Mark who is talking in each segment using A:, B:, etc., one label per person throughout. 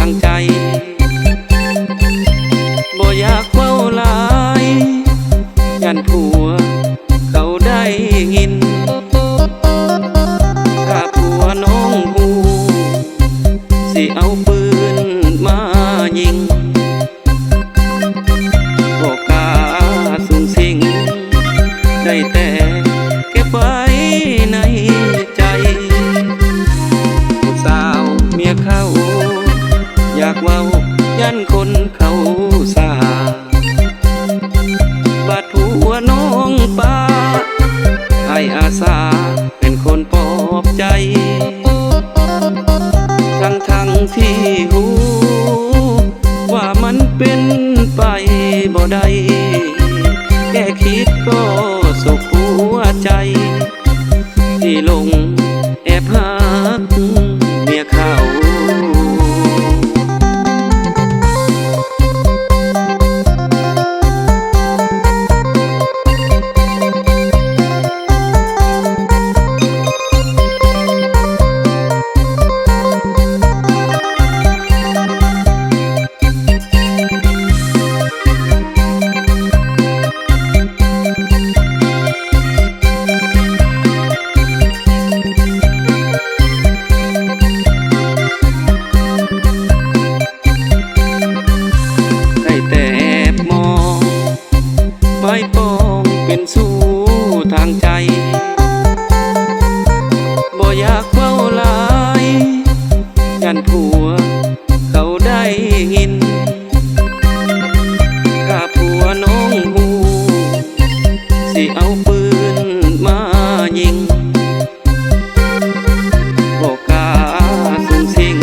A: างใจบ่อยากเว้าหลายยันผัวเขาได้ยินถ้าผัวน้องหูสิเอาปืนมายิงบ่กล้าสูงสิงได้แต่เก็บไว้ในใจผู้สาวเมียเขาอยากเว้ายันคนเขาสาบาดหัวน้องป้าให้อาสาเป็นคนปลอบใจทั้งที่หูว่ามันเป็นไปบ่ได้แค่คิดก็สุขหัวใจที่ลงแอบหักเมียเขาไม่ปองเป็นสู้ทางใจบ่อยากเว้าหลายยันผัวเขาได้ยินถ้าผัวน้องหูสิเอาปืนมายิงบ่กล้าสูงสิง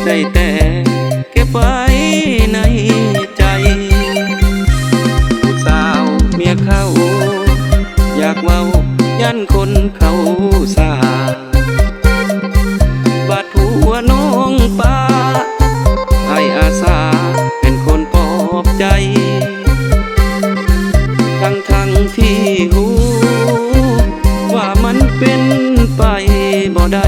A: ได้แต่เก็บไว้ในใจเมียเขาอยากเว้ายันคนเขาสาบาดหัวน้องป้าให้อาสาเป็นคนปลอบใจทั้งที่หูว่ามันเป็นไปบ่ได้